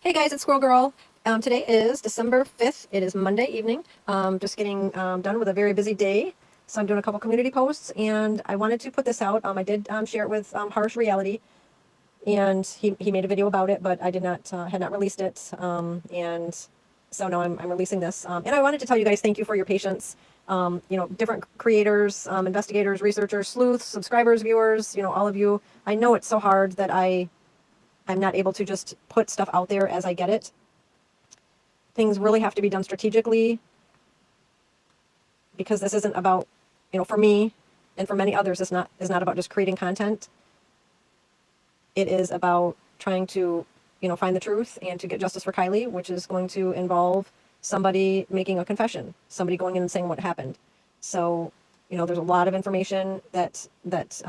Hey guys, it's Squirrel Girl. Today is December 5th. It is Monday evening. Just getting done with a very busy day. So I'm doing a couple community posts and I wanted to put this out. I did share it with Harsh Reality and he made a video about it, but I did not, had not released it. And so now I'm releasing this. And I wanted to tell you guys thank you for your patience. Different creators, investigators, researchers, sleuths, subscribers, viewers, all of you. I know it's so hard that I'm not able to just put stuff out there as I get it. Things really have to be done strategically because this isn't about, for me and for many others, is not about just creating content. It is about trying to, find the truth and to get justice for Kylie, which is going to involve somebody making a confession, somebody going in and saying what happened. So, there's a lot of information that is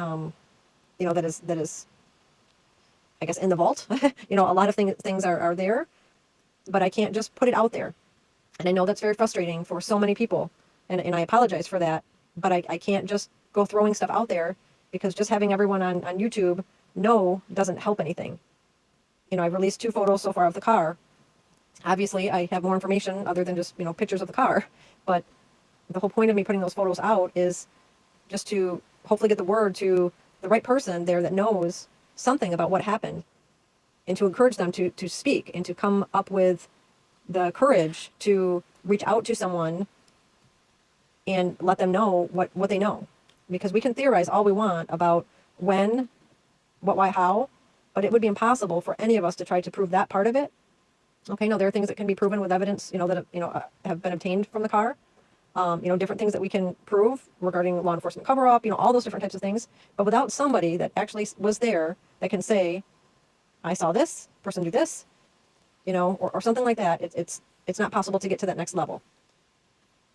I guess in the vault. A lot of things are there, but I can't just put it out there. And I know that's very frustrating for so many people. And I apologize for that, but I can't just go throwing stuff out there because just having everyone on YouTube know doesn't help anything. I've released 2 photos so far of the car. Obviously, I have more information other than just, pictures of the car. But the whole point of me putting those photos out is just to hopefully get the word to the right person there that knows something about what happened and to encourage them to speak and to come up with the courage to reach out to someone and let them know what they know. Because we can theorize all we want about when, what, why, how, but it would be impossible for any of us to try to prove that part of it. Okay, no, there are things that can be proven with evidence, that have been obtained from the car. Different things that we can prove regarding law enforcement cover-up, all those different types of things. But without somebody that actually was there that can say, I saw this person do this, or something like that, it's not possible to get to that next level.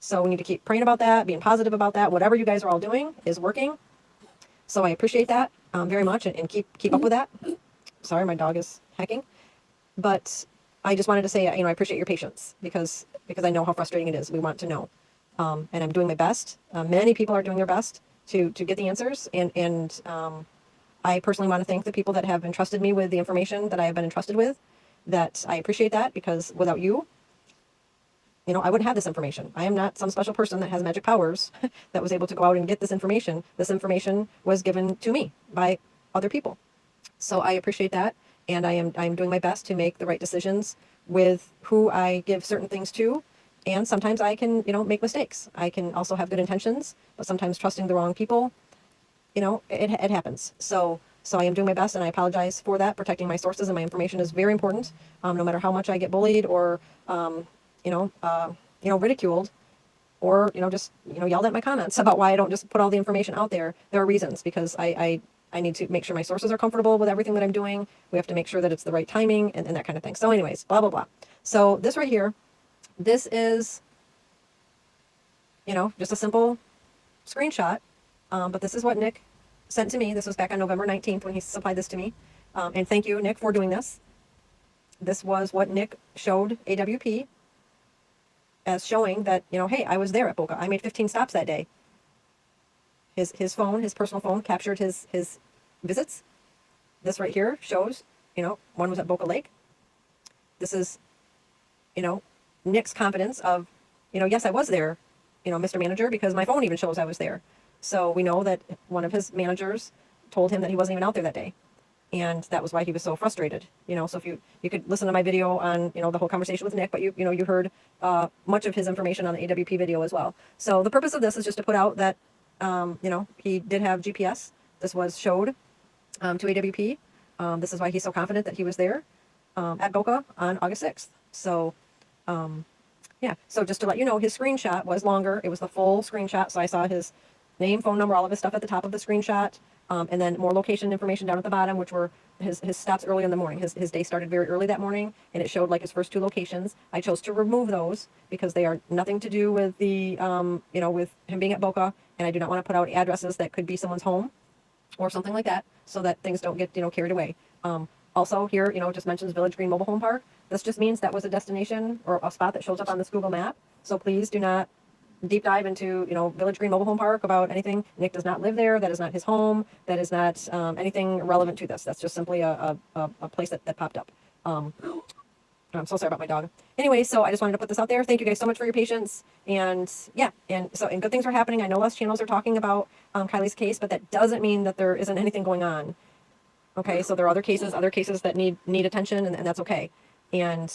So we need to keep praying about that, being positive about that. Whatever you guys are all doing is working. So I appreciate that very much and keep up with that. Sorry, my dog is hacking. But I just wanted to say, I appreciate your patience because I know how frustrating it is. We want to know. And I'm doing my best. Many people are doing their best to get the answers. And I personally want to thank the people that have entrusted me with the information that I have been entrusted with. That I appreciate that because without you, I wouldn't have this information. I am not some special person that has magic powers that was able to go out and get this information. This information was given to me by other people. So I appreciate that. And I'm doing my best to make the right decisions with who I give certain things to. And sometimes I can, make mistakes. I can also have good intentions, but sometimes trusting the wrong people, it happens. So I am doing my best and I apologize for that. Protecting my sources and my information is very important. No matter how much I get bullied or, ridiculed or, just, yelled at my comments about why I don't just put all the information out there. There are reasons because I need to make sure my sources are comfortable with everything that I'm doing. We have to make sure that it's the right timing and that kind of thing. So anyways, blah, blah, blah. So this right here, this is, just a simple screenshot. But this is what Nick sent to me. This was back on November 19th when he supplied this to me. And thank you, Nick, for doing this. This was what Nick showed AWP as showing that, hey, I was there at Boca. I made 15 stops that day. His phone, his personal phone, captured his visits. This right here shows, one was at Boca Lake. This is, Nick's confidence of, yes, I was there, Mr. Manager, because my phone even shows I was there. So we know that one of his managers told him that he wasn't even out there that day. And that was why he was so frustrated, so if you could listen to my video on, the whole conversation with Nick, but you heard much of his information on the AWP video as well. So the purpose of this is just to put out that, he did have GPS. This was showed to AWP. This is why he's so confident that he was there at Boca on August 6th. So, yeah, so just to let you know, his screenshot was longer. It was the full screenshot. So I saw his name, phone number, all of his stuff at the top of the screenshot. And then more location information down at the bottom, which were his stops early in the morning. His day started very early that morning, and it showed like his first 2 locations. I chose to remove those because they are nothing to do with the, with him being at Boca, and I do not want to put out addresses that could be someone's home or something like that, so that things don't get, carried away. Also here, just mentions Village Green Mobile Home Park. This just means that was a destination or a spot that shows up on this Google map. So please do not deep dive into, Village Green Mobile Home Park about anything. Nick does not live there. That is not his home. That is not anything relevant to this. That's just simply a place that popped up. I'm so sorry about my dog. Anyway, so I just wanted to put this out there. Thank you guys so much for your patience. And yeah, and good things are happening. I know less channels are talking about Kylie's case, but that doesn't mean that there isn't anything going on. Okay, so there are other cases that need attention, and that's okay. And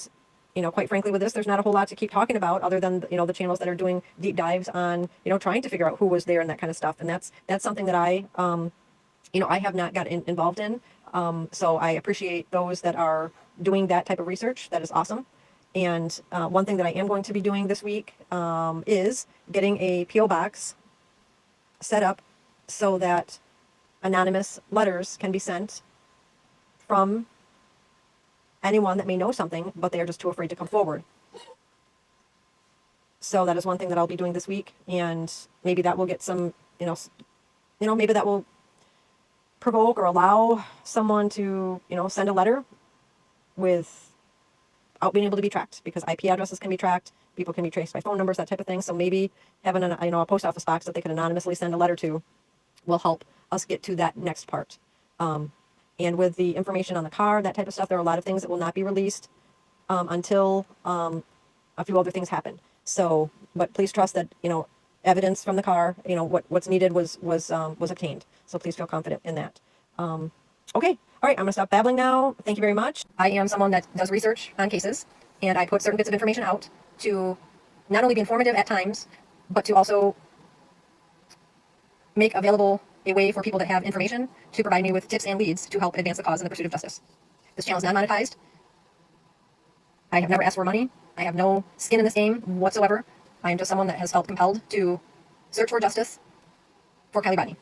quite frankly, with this, there's not a whole lot to keep talking about other than the channels that are doing deep dives on trying to figure out who was there and that kind of stuff. And that's something that I have not got involved in. So I appreciate those that are doing that type of research. That is awesome. And one thing that I am going to be doing this week is getting a P.O. box set up so that anonymous letters can be sent from anyone that may know something, but they are just too afraid to come forward. So that is one thing that I'll be doing this week, and maybe that will get some, maybe that will provoke or allow someone to, send a letter without being able to be tracked, because IP addresses can be tracked, people can be traced by phone numbers, that type of thing. So maybe having a post office box that they can anonymously send a letter to will help us get to that next part. And with the information on the car, that type of stuff, there are a lot of things that will not be released until a few other things happen. So, but please trust that evidence from the car, what's needed was obtained. So please feel confident in that. Okay, all right, I'm gonna stop babbling now. Thank you very much. I am someone that does research on cases, and I put certain bits of information out to not only be informative at times, but to also make available a way for people that have information to provide me with tips and leads to help advance the cause in the pursuit of justice. This channel is not monetized. I have never asked for money. I have no skin in this game whatsoever. I am just someone that has felt compelled to search for justice for Kylie Rodney.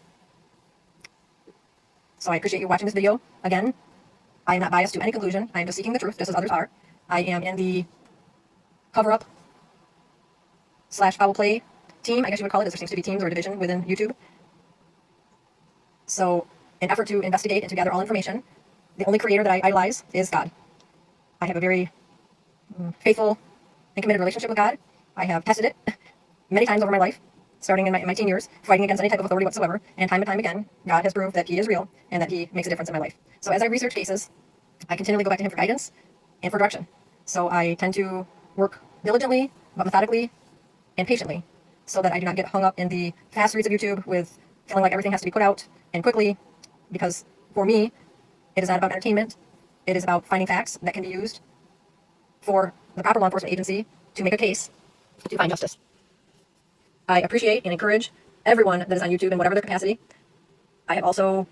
So I appreciate you watching this video. Again, I am not biased to any conclusion. I am just seeking the truth, just as others are. I am in the cover-up / foul play team, I guess you would call it, as there seems to be teams or a division within YouTube. So, in an effort to investigate and to gather all information, the only creator that I idolize is God. I have a very faithful and committed relationship with God. I have tested it many times over my life, starting in my teen years, fighting against any type of authority whatsoever, and time again, God has proved that He is real and that He makes a difference in my life. So as I research cases, I continually go back to Him for guidance and for direction. So I tend to work diligently, but methodically and patiently, so that I do not get hung up in the fast reads of YouTube with feeling like everything has to be put out and quickly, because for me, it is not about entertainment. It is about finding facts that can be used for the proper law enforcement agency to make a case to find justice. I appreciate and encourage everyone that is on YouTube in whatever their capacity. I have also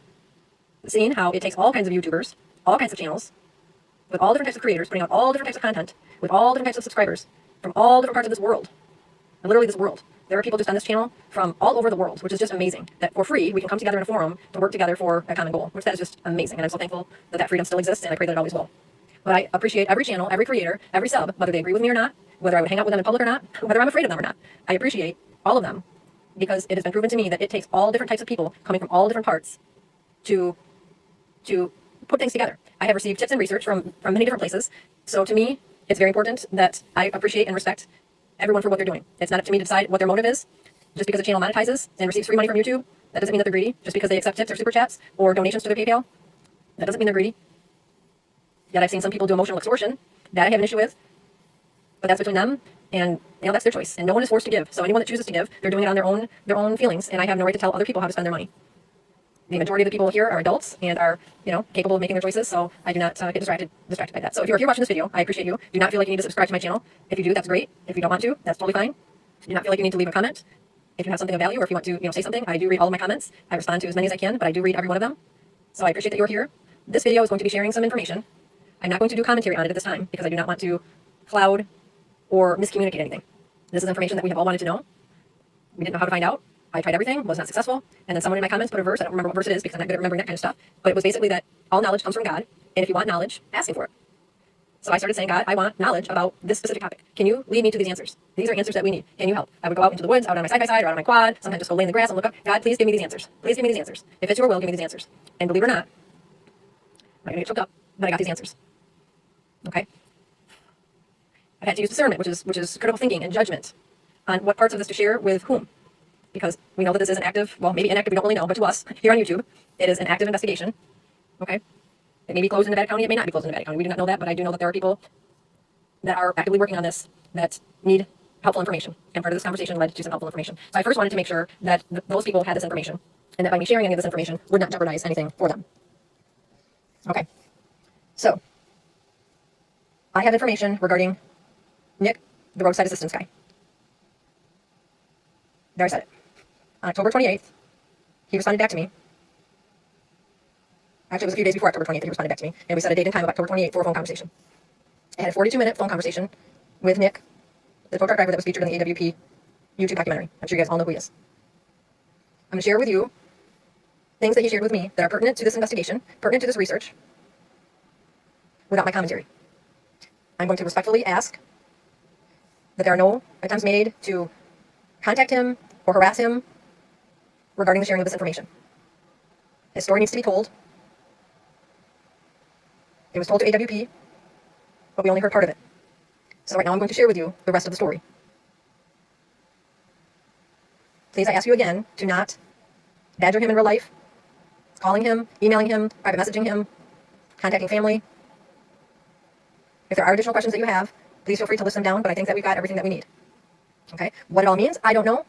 seen how it takes all kinds of YouTubers, all kinds of channels, with all different types of creators, putting out all different types of content, with all different types of subscribers, from all different parts of this world. And literally this world. There are people just on this channel from all over the world, which is just amazing. That for free, we can come together in a forum to work together for a common goal, which that is just amazing. And I'm so thankful that that freedom still exists, and I pray that it always will. But I appreciate every channel, every creator, every sub, whether they agree with me or not, whether I would hang out with them in public or not, whether I'm afraid of them or not. I appreciate all of them, because it has been proven to me that it takes all different types of people coming from all different parts to put things together. I have received tips and research from many different places. So to me, it's very important that I appreciate and respect everyone for what they're doing. It's not up to me to decide what their motive is. Just because a channel monetizes and receives free money from YouTube, that doesn't mean that they're greedy. Just because they accept tips or super chats or donations to their PayPal, that doesn't mean they're greedy. Yet I've seen some people do emotional extortion. That I have an issue with. But that's between them, and that's their choice. And no one is forced to give. So anyone that chooses to give, they're doing it on their own feelings, and I have no right to tell other people how to spend their money. The majority of the people here are adults and are, capable of making their choices, so I do not get distracted by that. So if you're here watching this video, I appreciate you. Do not feel like you need to subscribe to my channel. If you do, that's great. If you don't want to, that's totally fine. Do not feel like you need to leave a comment. If you have something of value, or if you want to, say something, I do read all of my comments. I respond to as many as I can, but I do read every one of them. So I appreciate that you're here. This video is going to be sharing some information. I'm not going to do commentary on it at this time, because I do not want to cloud or miscommunicate anything. This is information that we have all wanted to know. We didn't know how to find out. I tried everything, was not successful. And then someone in my comments put a verse. I don't remember what verse it is, because I'm not good at remembering that kind of stuff. But it was basically that all knowledge comes from God. And if you want knowledge, ask Him for it. So I started saying, God, I want knowledge about this specific topic. Can you lead me to these answers? These are answers that we need. Can you help? I would go out into the woods, out on my side-by-side, or out on my quad, sometimes just go lay in the grass and look up. God, please give me these answers. Please give me these answers. If it's your will, give me these answers. And believe it or not, I'm not going to get choked up, but I got these answers. Okay? I've had to use discernment, which is critical thinking and judgment on what parts of this to share with whom. Because we know that this is an active, well, maybe inactive, we don't really know, but to us, here on YouTube, it is an active investigation. Okay? It may be closed in Nevada County, it may not be closed in Nevada County. We do not know that, but I do know that there are people that are actively working on this that need helpful information. And part of this conversation led to some helpful information. So I first wanted to make sure that those people had this information and that by me sharing any of this information would not jeopardize anything for them. Okay. So I have information regarding Nick, the roadside assistance guy. There, I said it. On October 28th, he responded back to me. Actually, it was a few days before October 28th that he responded back to me. And we set a date and time of October 28th for a phone conversation. I had a 42-minute phone conversation with Nick, the tow truck driver that was featured in the AWP YouTube documentary. I'm sure you guys all know who he is. I'm going to share with you things that he shared with me that are pertinent to this investigation, pertinent to this research, without my commentary. I'm going to respectfully ask that there are no attempts made to contact him or harass him regarding the sharing of this information. His story needs to be told. It was told to AWP, but we only heard part of it. So right now I'm going to share with you the rest of the story. Please, I ask you again to not badger him in real life, calling him, emailing him, private messaging him, contacting family. If there are additional questions that you have, please feel free to list them down, but I think that we've got everything that we need. Okay? What it all means, I don't know.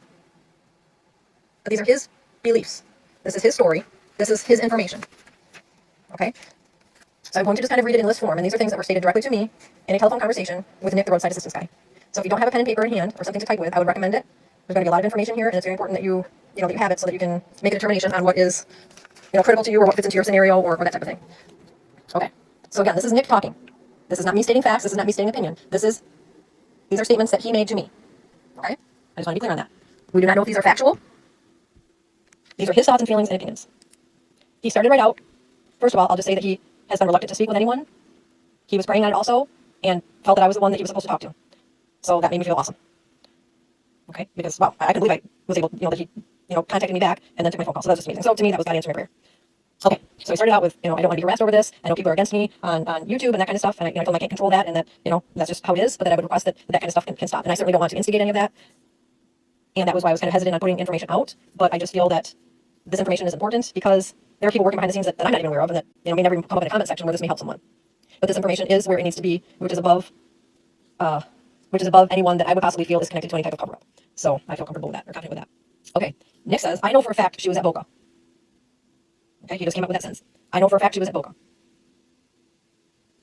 But these are his beliefs. This is his story. This is his information. Okay? So I'm going to just kind of read it in list form, and these are things that were stated directly to me in a telephone conversation with Nick, the roadside assistance guy. So if you don't have a pen and paper in hand or something to type with, I would recommend it. There's going to be a lot of information here, and it's very important that you have it so that you can make a determination on what is, critical to you or what fits into your scenario or that type of thing. Okay. So again, this is Nick talking. This is not me stating facts. This is not me stating opinion. These are statements that he made to me. Okay? I just want to be clear on that. We do not know if these are factual. These are his thoughts and feelings and opinions. He started right out. First of all, I'll just say that he has been reluctant to speak with anyone. He was praying on it also and felt that I was the one that he was supposed to talk to. So that made me feel awesome. Okay? Because, wow, I couldn't believe I was able, that he, contacted me back and then took my phone call. So that's just amazing. So to me, that was God answering my prayer. Okay, so he started out with, I don't want to be harassed over this. I know people are against me on YouTube and that kind of stuff. And I told him I can't control that and that, that's just how it is. But that I would request that kind of stuff can stop. And I certainly don't want to instigate any of that. And that was why I was kind of hesitant on putting information out. But I just feel that this information is important because there are people working behind the scenes that I'm not even aware of and that, may never even come up in a comment section where this may help someone. But this information is where it needs to be, which is above anyone that I would possibly feel is connected to any type of cover-up. So I feel comfortable with that, or confident with that. Okay, Nick says, I know for a fact she was at Boca. Okay, he just came up with that sentence. I know for a fact she was at Boca.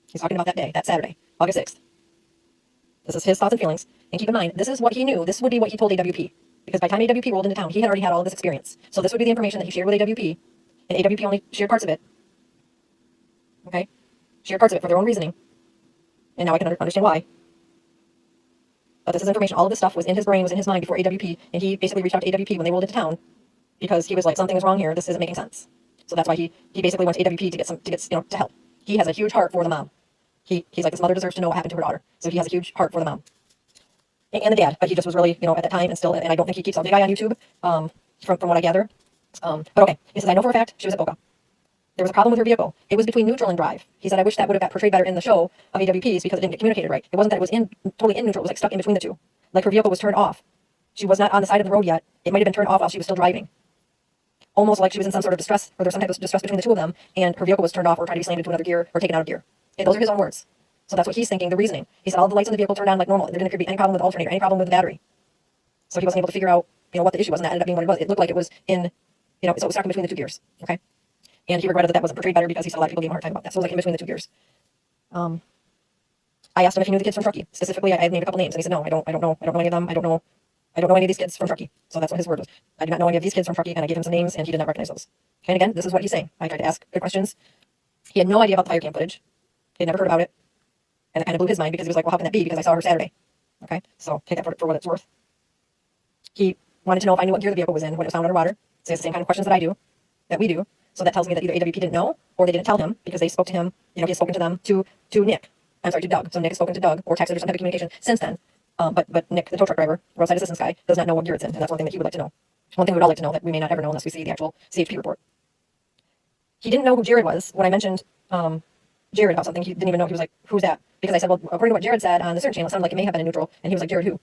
He's talking about that day, that Saturday, August 6th. This is his thoughts and feelings. And keep in mind, this is what he knew. This would be what he told AWP. Because by the time AWP rolled into town, he had already had all of this experience. So this would be the information that he shared with AWP. And AWP only shared parts of it. Okay? Shared parts of it for their own reasoning. And now I can understand why. But this is information. All of this stuff was in his brain, was in his mind before AWP. And he basically reached out to AWP when they rolled into town. Because he was like, something is wrong here. This isn't making sense. So that's why he basically went to AWP to help. He has a huge heart for the mom. He's like, this mother deserves to know what happened to her daughter. So he has a huge heart for the mom. And the dad. But he just was really, at that time and still, and I don't think he keeps up the guy on YouTube, from what I gather. But okay. He says, I know for a fact she was at Boca. There was a problem with her vehicle. It was between neutral and drive. He said, I wish that would have got portrayed better in the show of AWP's because it didn't get communicated right. It wasn't that it was totally in neutral. It was like stuck in between the two. Like her vehicle was turned off. She was not on the side of the road yet. It might have been turned off while she was still driving. Almost like she was in some sort of distress, or there was some type of distress between the two of them, and her vehicle was turned off or tried to be slammed into another gear or taken out of gear. Those are his own words. So that's what he's thinking, the reasoning. He said all the lights in the vehicle turned on like normal. There didn't appear to be any problem with the alternator, any problem with the battery. So he wasn't able to figure out, what the issue was, and that ended up being what it was. It looked like it was in, so it was stuck in between the two gears. Okay? And he regretted that wasn't portrayed better because he saw a lot of people giving him a hard time about that. So it was like in between the two gears. I asked him if he knew the kids from Truckee. Specifically, I named a couple names, and he said, no, I don't know any of them. I don't know any of these kids from Truckee. So that's what his word was. I do not know any of these kids from Truckee, and I gave him some names, and he did not recognize those. Okay, and again, this is what he's saying. I tried to ask good questions. He had no idea about the fire cam footage. He had never heard about it. And it kind of blew his mind because he was like, well, how can that be? Because I saw her Saturday. Okay, so take that for what it's worth. He wanted to know if I knew what gear the vehicle was in when it was found underwater. So he has the same kind of questions that we do. So that tells me that either AWP didn't know or they didn't tell him because they spoke to him, he had spoken to them, to Nick. I'm sorry, to Doug. So Nick has spoken to Doug or texted or some type of communication since then. But Nick, the tow truck driver, roadside assistance guy, does not know what gear it's in. And that's one thing that he would like to know. One thing we would all like to know that we may not ever know unless we see the actual CHP report. He didn't know who Jared was when I mentioned Jared about something. He didn't even know. He was like, who's that? Because I said, well, according to what Jared said on the search channel, it sounded like it may have been a neutral. And he was like, Jared who?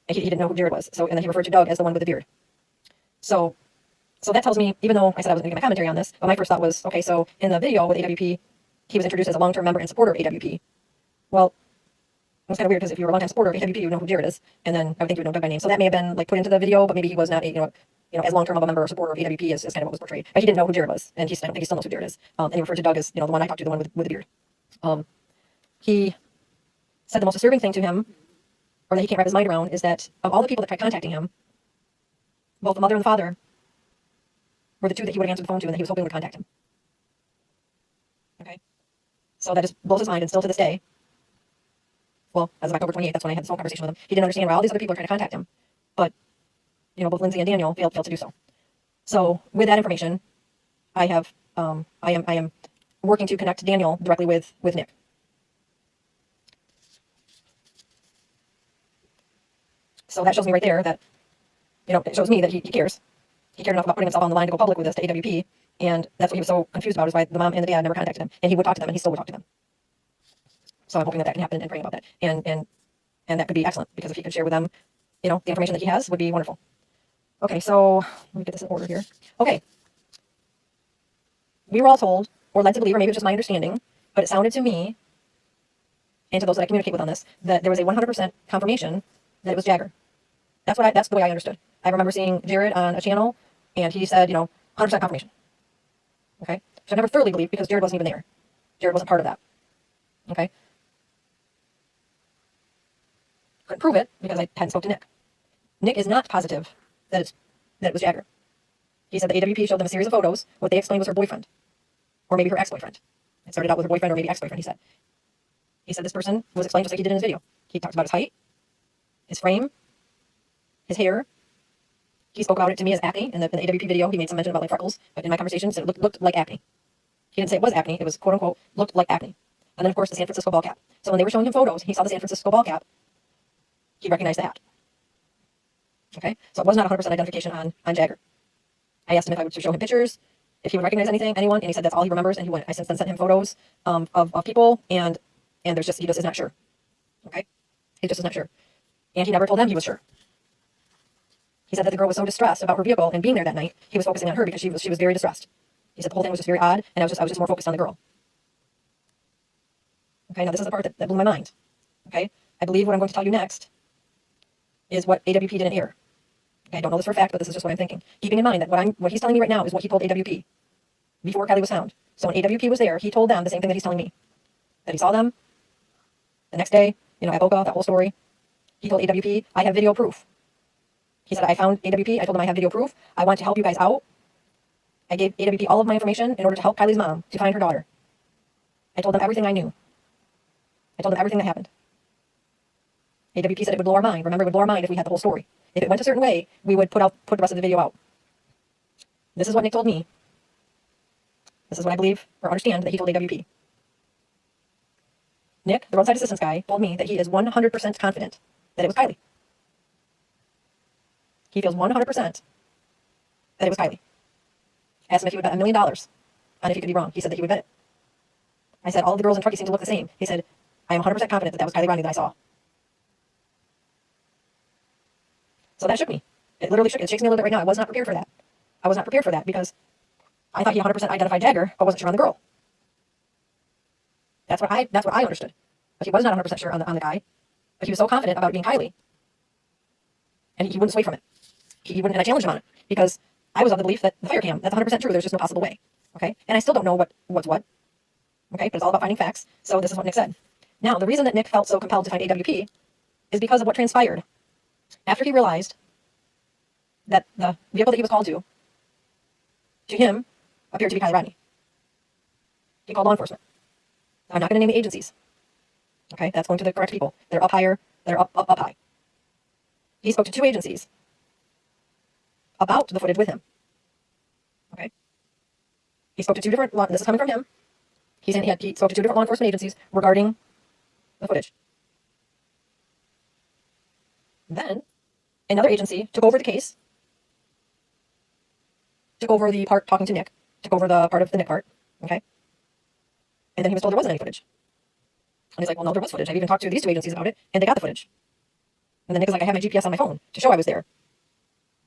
And he didn't know who Jared was. So, and then he referred to Doug as the one with the beard. So that tells me, even though I said I wasn't going to give my commentary on this, but my first thought was, okay, so in the video with AWP, he was introduced as a long-term member and supporter of AWP. Well, was kind of weird because if you were a longtime supporter of AWP, you would know who Jared is, and then I would think you would know Doug by name. So that may have been like put into the video, but maybe he was not a, as long-term of a member or supporter of AWP as kind of what was portrayed. But he didn't know who Jared was, and I don't think he still knows who Jared is. And he referred to Doug as, the one I talked to, the one with the beard. He said the most disturbing thing to him, or that he can't wrap his mind around, is that of all the people that tried contacting him, both the mother and the father were the two that he would have answered the phone to and that he was hoping would contact him. Okay? So that just blows his mind, and still to this day, well, as of October 28th, that's when I had this whole conversation with him, he didn't understand why all these other people are trying to contact him. But, both Lindsay and Daniel failed to do so. So, with that information, I am working to connect Daniel directly with Nick. So that shows me right there that, it shows me that he cares. He cared enough about putting himself on the line to go public with this to AWP, and that's what he was so confused about, is why the mom and the dad never contacted him. And he would talk to them, and he still would talk to them. So I'm hoping that can happen and praying about that. And that could be excellent, because if he could share with them, the information that he has would be wonderful. Okay, so let me get this in order here. Okay. We were all told, or led to believe, or maybe it's just my understanding, but it sounded to me, and to those that I communicate with on this, that there was a 100% confirmation that it was Jagger. That's the way I understood. I remember seeing Jared on a channel, and he said, 100% confirmation. Okay? Which I never thoroughly believed, because Jared wasn't even there. Jared wasn't part of that. Okay? Couldn't prove it, because I hadn't spoken to Nick. Nick is not positive that it was Jagger. He said the AWP showed them a series of photos. What they explained was her boyfriend. Or maybe her ex-boyfriend. It started out with her boyfriend or maybe ex-boyfriend, he said. He said this person was explained just like he did in his video. He talked about his height, his frame, his hair. He spoke about it to me as acne. In the AWP video, he made some mention about like freckles. But in my conversation, he said it looked like acne. He didn't say it was acne. It was, quote unquote, looked like acne. And then, of course, the San Francisco ball cap. So when they were showing him photos, he saw the San Francisco ball cap. He recognized the hat. Okay? So it was not 100% identification on Jagger. I asked him if I would show him pictures, if he would recognize anyone, and he said that's all he remembers, and he went. I since then sent him photos of people, and he just is not sure. Okay? He just is not sure. And he never told them he was sure. He said that the girl was so distressed about her vehicle and being there that night, he was focusing on her because she was very distressed. He said the whole thing was just very odd, and I was just more focused on the girl. Okay, now this is the part that blew my mind. Okay? I believe what I'm going to tell you next is what AWP didn't hear. Okay, I don't know this for a fact, but this is just what I'm thinking. Keeping in mind that what he's telling me right now is what he told AWP before Kylie was found. So when AWP was there, he told them the same thing that he's telling me. That he saw them the next day, at Boca, that whole story. He told AWP, I have video proof. He said, I found AWP. I told him I have video proof. I want to help you guys out. I gave AWP all of my information in order to help Kylie's mom to find her daughter. I told them everything I knew. I told them everything that happened. AWP said it would blow our mind. Remember, it would blow our mind if we had the whole story. If it went a certain way, we would put the rest of the video out. This is what Nick told me. This is what I believe or understand that he told AWP. Nick, the roadside assistance guy, told me that he is 100% confident that it was Kylie. He feels 100% that it was Kylie. I asked him if he would bet $1 million on if he could be wrong. He said that he would bet it. I said, all of the girls in Truckee seem to look the same. He said, I am 100% confident that was Kylie Ronnie that I saw. So that shook me. It literally shook. It shakes me a little bit right now. I was not prepared for that. I was not prepared for that because I thought he 100% identified Jagger, but wasn't sure on the girl. That's what I understood. But he was not 100% sure on the guy. But he was so confident about it being Kylie. And he wouldn't sway from it. He wouldn't, and I challenged him on it. Because I was of the belief that the fire cam, that's 100% true. There's just no possible way. Okay? And I still don't know what's what. Okay? But it's all about finding facts. So this is what Nick said. Now, the reason that Nick felt so compelled to find AWP is because of what transpired after he realized that the vehicle that he was called to him, appeared to be Kylie Rodney. He called law enforcement. I'm not going to name the agencies. Okay, that's going to the correct people. They're up higher. They're up high. He spoke to 2 agencies about the footage with him. Okay. He spoke to 2 different, this is coming from him. He spoke to 2 different law enforcement agencies regarding the footage. Then, another agency took over the case, took over the part talking to Nick, took over the part of the Nick part, okay? And then he was told there wasn't any footage. And he's like, well, no, there was footage. I've even talked to these 2 agencies about it, and they got the footage. And then Nick was like, I have my GPS on my phone to show I was there.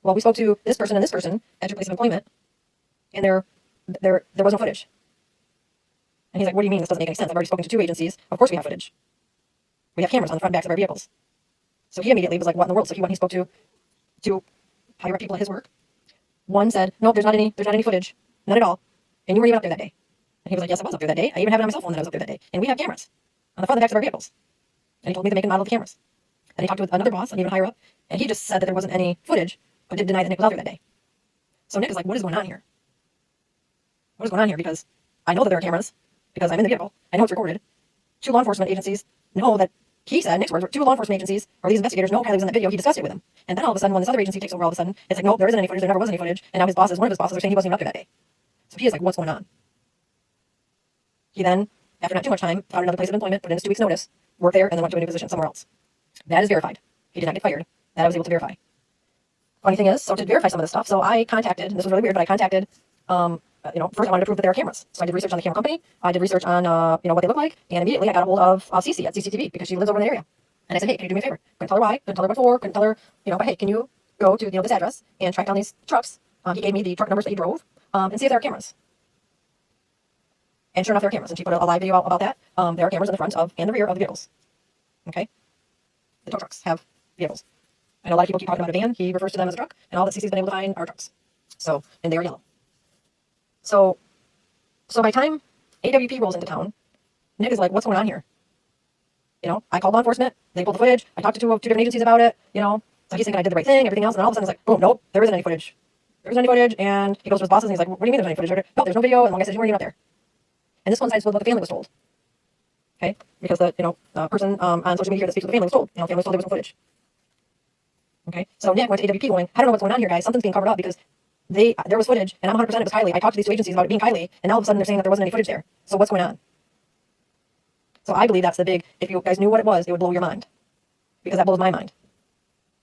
Well, we spoke to this person and this person at your place of employment, and there was no footage. And he's like, what do you mean? This doesn't make any sense. I've already spoken to 2 agencies. Of course we have footage. we have cameras on the front and backs of our vehicles. So he immediately was like, what in the world? So he spoke to higher up people at his work. One said, no, there's not any footage. None at all. And you weren't even up there that day. And he was like, yes, I was up there that day. I even have it on my cell phone that I was up there that day. And we have cameras on the front and backs of our vehicles. And he told me the make and model of the cameras. And he talked to another boss, and even higher up, and he just said that there wasn't any footage, but did deny that Nick was out there that day. So Nick is like, what is going on here? What is going on here? Because I know that there are cameras, because I'm in the vehicle. I know it's recorded. 2 law enforcement agencies know that he said, Nick's words, 2 law enforcement agencies, or these investigators know Kylie was in that video. He discussed it with him. And then all of a sudden, when this other agency takes over, all of a sudden, it's like, no, there isn't any footage. There never was any footage. And now his bosses, one of his bosses, are saying he wasn't even up there that day. So he is like, what's going on? He then, after not too much time, found another place of employment, put in his 2 weeks' notice, worked there, and then went to a new position somewhere else. That is verified. He did not get fired. That I was able to verify. Funny thing is, so to verify some of this stuff, so I contacted, and this was really weird, but I contacted, first I wanted to prove that there are cameras. So I did research on the camera company. I did research on, what they look like, and immediately I got a hold of Cece at CCTV because she lives over in the area. And I said, hey, can you do me a favor? Couldn't tell her why, couldn't tell her what for, couldn't tell her, but hey, can you go to, this address and track down these trucks? He gave me the truck numbers that he drove, and see if there are cameras. And sure enough, there are cameras. And she put a live video out about that. There are cameras in the front of and the rear of the vehicles. Okay? The tow trucks have vehicles. I know a lot of people keep talking about a van. He refers to them as a truck. And all that Cece's been able to find are trucks. So, and they are yellow. So by the time AWP rolls into town, Nick is like, what's going on here? I called law enforcement. They pulled the footage. I talked to 2 different agencies about it, So he's thinking I did the right thing, everything else. And all of a sudden it's like, oh, nope, there isn't any footage. There isn't any footage. And he goes to his bosses and he's like, what do you mean there's any footage? No, there's no video. And one guy says, you weren't even up there. And this coincides with what the family was told. Okay? Because the person on social media that speaks with the family was told. The family was told there was no footage. Okay? So Nick went to AWP going, I don't know what's going on here, guys. Something's being covered up because there was footage, and I'm 100% it was Kylie. I talked to these 2 agencies about it being Kylie, and all of a sudden they're saying that there wasn't any footage there. So what's going on? So I believe that's the big, if you guys knew what it was, it would blow your mind. Because that blows my mind.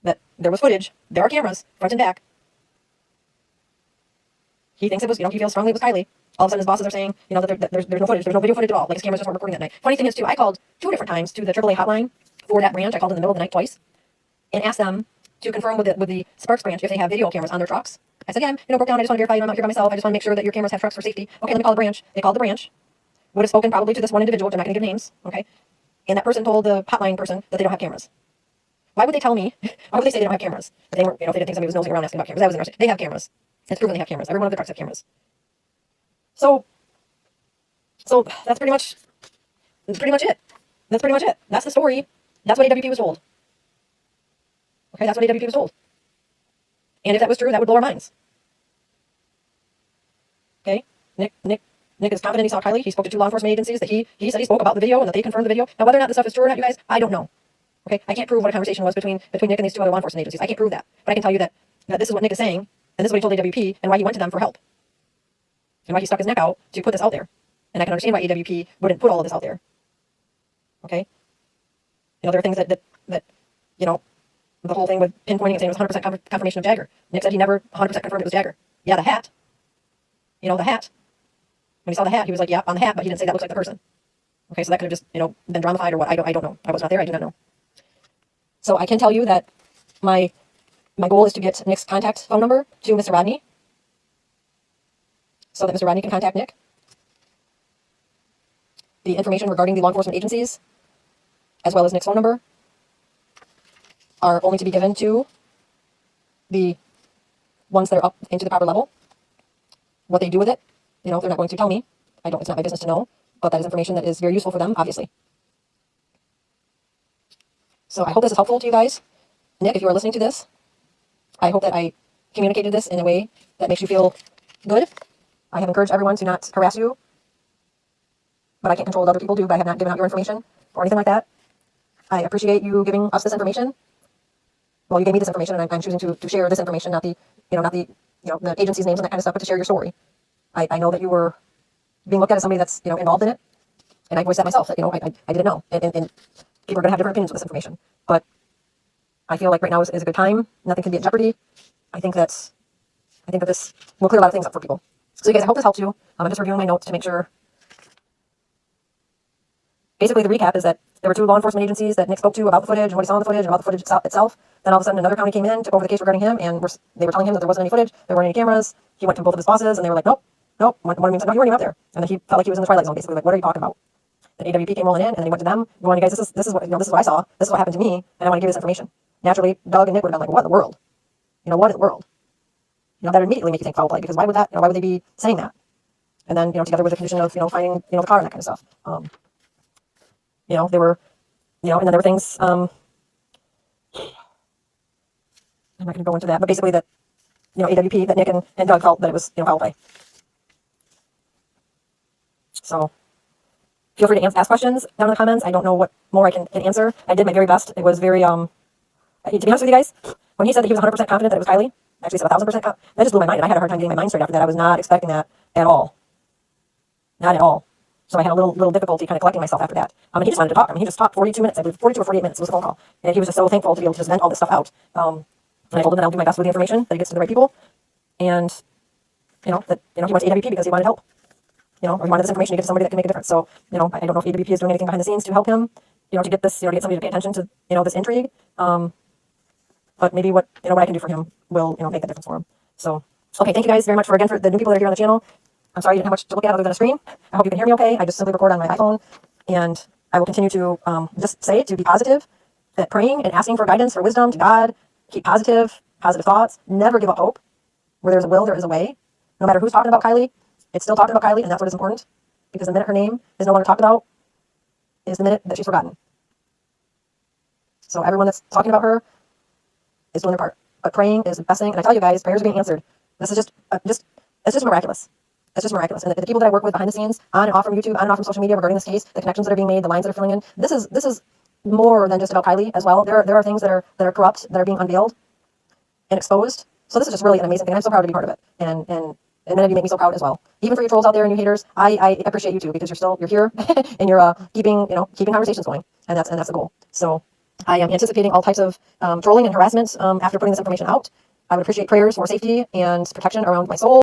That there was footage, there are cameras, front and back. He thinks it was, he feels strongly it was Kylie. All of a sudden his bosses are saying, that there's no footage, there's no video footage at all. Like his cameras just weren't recording that night. Funny thing is too, I called 2 different times to the AAA hotline for that branch. I called in the middle of the night twice and asked them to confirm with the Sparks branch if they have video cameras on their trucks. I said, yeah, broke down. I just want to verify, I'm not here by myself. I just want to make sure that your cameras have trucks for safety. Okay, let me call the branch. They called the branch. Would have spoken probably to this one individual, which I'm not going to give names. Okay. And that person told the hotline person that they don't have cameras. Why would they tell me? Why would they say they don't have cameras? If they weren't, if they didn't think somebody was nosing around asking about cameras. That was interesting. They have cameras. It's proven they have cameras. Every one of their trucks have cameras. So that's pretty much it. That's pretty much it. That's the story. That's what AWP was told. Okay, that's what AWP was told. And if that was true, that would blow our minds. Okay? Nick is confident he saw Kylie. He spoke to 2 law enforcement agencies that he said he spoke about the video and that they confirmed the video. Now, whether or not this stuff is true or not, you guys, I don't know. Okay? I can't prove what a conversation was between Nick and these 2 other law enforcement agencies. I can't prove that. But I can tell you that this is what Nick is saying, and this is what he told AWP, and why he went to them for help. And why he stuck his neck out to put this out there. And I can understand why AWP wouldn't put all of this out there. Okay? There are things that the whole thing with pinpointing and saying it was 100% confirmation of Jagger. Nick said he never 100% confirmed it was Jagger. Yeah, the hat. The hat. When he saw the hat, he was like, yeah, on the hat, but he didn't say that looks like the person. Okay, so that could have just, been dramified or what. I don't know. I was not there. I do not know. So I can tell you that my goal is to get Nick's contact phone number to Mr. Rodney so that Mr. Rodney can contact Nick. The information regarding the law enforcement agencies, as well as Nick's phone number, are only to be given to the ones that are up into the proper level. What they do with it, they're not going to tell me. It's not my business to know, but that is information that is very useful for them, obviously. So I hope this is helpful to you guys. Nick, if you are listening to this, I hope that I communicated this in a way that makes you feel good. I have encouraged everyone to not harass you, but I can't control what other people do, but I have not given out your information or anything like that. I appreciate you giving us this information. Well, you gave me this information, and I'm choosing to share this information, not the agency's names and that kind of stuff, but to share your story. I know that you were being looked at as somebody that's, involved in it, and I voiced that myself, that, I didn't know, and people are going to have different opinions with this information, but I feel like right now is a good time. Nothing can be in jeopardy. I think that this will clear a lot of things up for people. So you guys, I hope this helps you. I'm just reviewing my notes to make sure. Basically, the recap is that there were 2 law enforcement agencies that Nick spoke to about the footage and what he saw in the footage and about the footage itself. Then all of a sudden another county came in, took over the case regarding him, and they were telling him that there wasn't any footage, there weren't any cameras. He went to both of his bosses, and they were like, nope. One of them said, no, you weren't even up there. And then he felt like he was in the twilight zone, basically, like, what are you talking about? Then AWP came rolling in, and then he went to them, going, "You guys, this is what this is what I saw. This is what happened to me, and I want to give you this information." Naturally, Doug and Nick would have been like, "What in the world? What in the world?" That would immediately make you think foul play, because why would that? Why would they be saying that? And then together with the condition of finding the car and that kind of stuff. They were and then there were things. I'm not going to go into that, but basically that AWP, that Nick and Doug felt that it was foul play. So feel free to ask questions down in the comments. I don't know what more I can answer. I did my very best. It was very to be honest with you guys, when he said that he was 100% confident that it was Kylie, actually said 1,000% that just blew my mind, and I had a hard time getting my mind straight after that. I was not expecting that at all. Not at all. So I had a little difficulty kind of collecting myself after that. He just wanted to talk. He just talked 42 minutes. I believe 42 or 48 minutes was the phone call. And he was just so thankful to be able to just vent all this stuff out. And I told him that I'll do my best with the information, that it gets to the right people. And, that, he went to AWP because he wanted help. Or he wanted this information to get to somebody that can make a difference. So, I don't know if AWP is doing anything behind the scenes to help him, to get this, to get somebody to pay attention to, this intrigue. But maybe what I can do for him will, make the difference for him. So, okay, thank you guys very much for the new people that are here on the channel. I'm sorry you didn't have much to look at other than a screen. I hope you can hear me okay. I just simply record on my iPhone, and I will continue to just say to be positive, that praying and asking for guidance, for wisdom to God, keep positive thoughts, never give up hope. Where there's a will, there is a way. No matter who's talking about Kylie, it's still talking about Kylie, and that's what is important, because the minute her name is no longer talked about is the minute that she's forgotten. So everyone that's talking about her is doing their part. But praying is the best thing, and I tell you guys, prayers are being answered. This is it's just miraculous. It's just miraculous. And the people that I work with behind the scenes, on and off from YouTube, on and off from social media regarding this case, the connections that are being made, the lines that are filling in, this is more than just about Kylie as well. There are things that are corrupt, that are being unveiled and exposed. So this is just really an amazing thing. I'm so proud to be part of it. And many of you make me so proud as well. Even for you trolls out there and you haters, I appreciate you too, because you're here and you're keeping conversations going. And that's the goal. So I am anticipating all types of trolling and harassment after putting this information out. I would appreciate prayers for safety and protection around my soul.